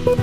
Buong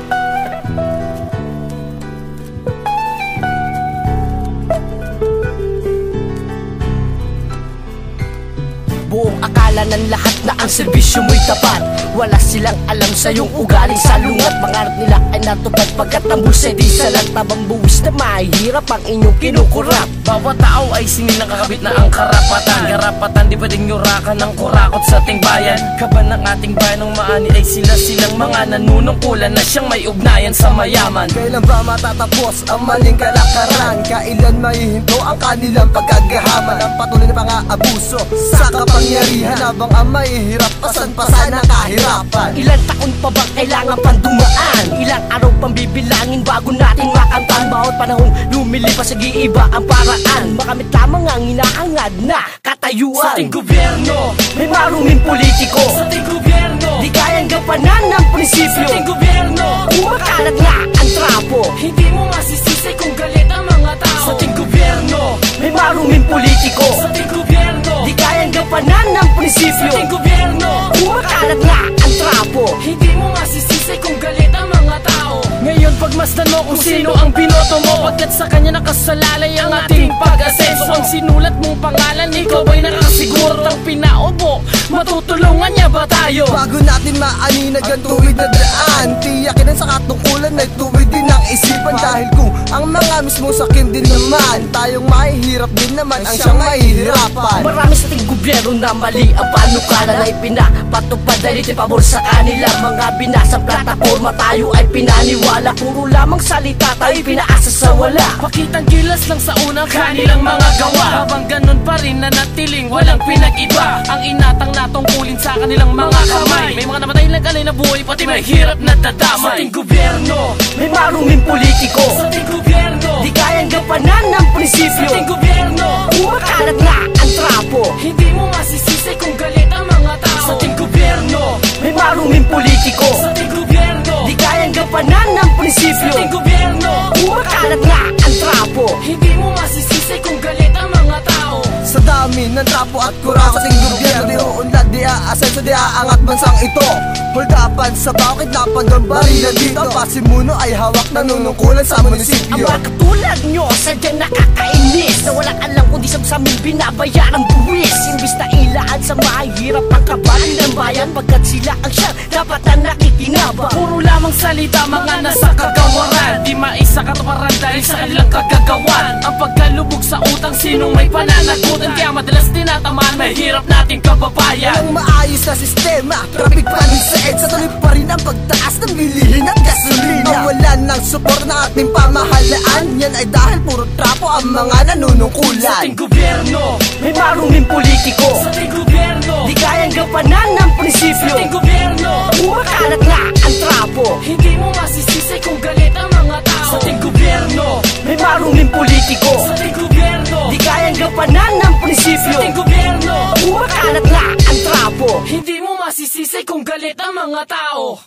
akala ng lahat na ang serbisyo mo'y tapat. Wala silang alam sa iyong ugaling salungat. Pangarap nila ay natupad pagkat ang buwis ay di salat. Tabang buwis na mahihirap ang inyong kinukurap. Bawat tao ay sinilang kakabit na ang karapatan. Karapatan di pwedeng nyurakan ng kurakot sa ating bayan. Kaban ng ating bayan ng maani ay silang mga nanunungkulan na siyang may ugnayan sa mayaman. Kailan ba matatapos ang maling kalakaran? Kailan maihinto ang kanilang pagkagahaman? Ang patuloy na pang-aabuso sa kapangyarihan, habang ang mahihirap pasan-pasan ang kahirapan. Ilan taon pa bang kailangan pang dumaan? Ilang araw pang bibilangin bago natin makamtan? Bawat panahon lumilipas nag-iiba ang paraan. Makamit lamang ang hinahangad na katayuan. Sa ating gobyerno may maruming politiko. Sa ating gobyerno di kayang gampanan ng prinsipyo. Sa ating gobyerno kumakalat nga ang trapo. Hindi mo masisisi kung galit ang mga tao. Sa ating gobyerno may maruming politiko. Sa ating gobyerno di kayang gampanan ng prinsipyo. Sa ating gobyerno kumakalat nga ang trapo. Hindi mo masisisi kung galit ang mga tao. Ngayon pagmasdan mo kung sino ang binoto mo, pagkat sa kanya nakasalalay ang ating pag-asenso. Ang sinulat mong pangalan, ikaw ay nakasiguro ng pinaubo. Matutulungan niya ba tayo? Bago natin maaninag ang tuwid na daan, tiyakin ang sa katungkulan ay tuwid din ang isipan. Dahil kung ang mga mismo sakin din naman, tayong mahihirap din naman ang siyang mahihirapan. Marami sa ating gobyerno na mali ang panukalan ay pinapatupad dahil ito'y pabor sa kanila. Mga binasang plataforma tayo ay pinaniwala. Puro lamang salita tayo pinaasa sa wala. Pakitang gilas lang sa unang kanilang mga gawa. Habang ganun pa rin nanatiling walang pinag-iba ang inatang natungkulin sa kanilang mga kamay. May mga namatay lang alay na buhay, pati may hirap na dadamay. Sa ating gobyerno may maruming politiko. Sa ating gobyerno di kayang gampanan ng prinsipyo. Sa ating gobyerno kumakalat nga ang trapo. Hindi mo masisisi kung galit ang mga tao. Sa ating gobyerno may maruming politiko. Sa ating gobyerno di kayang gampanan ng prinsipyo. Sa ating gobyerno kumakalat nga ang trapo. Hindi mo masisisi kung galit ang mga tao. Sa dami ng trapo at kurang sa ating gobyerno, di uunlad, di aasenso, di aangat bansang ito. Holdapan sa bakit napagambari na dito. Ang pasimuno ay hawak na nunungkulan sa Ang munisipyo. mga katulad nyo sadyang nakakainis, na walang alam kundi sa amin binabayaan ang buwis. Imbis na ilaan sa mahihirap ang kabahan ng bayan, pagkat sila ang siyang dapat na nakikinabang. Puro lamang salita, mga nasa kagawaran. Di maisa katuparan dahil sa kanilang kagagawan. Ang pagkalubog sa utang, sinong may pananagutan, kaya madalas tinatamaan mahirap nating kababayan. Walang maayos na sistema, traffic panis sa EDSA, tuloy pa rin ang pagtaas ng bilihin at gasolina. Ang wala ng support ng ating pamahalaan, yan ay dahil puro trapo ang mga nanunungkulan. Sa ating gobyerno may maruming politiko. Sa ating gobyerno di kayang gampanan ng prinsipyo. Sa ating gobyerno kumakalat nga ang trapo. Hindi mo masisisi kung galit ang mga tao. Sa ating gobyerno may maruming politiko. Sa ating gobyerno di kayang gampanan ng prinsipyo. Sa ating gobyerno kumakalat nga ang trapo. Hindi mo masisisi kung galit ang mga tao.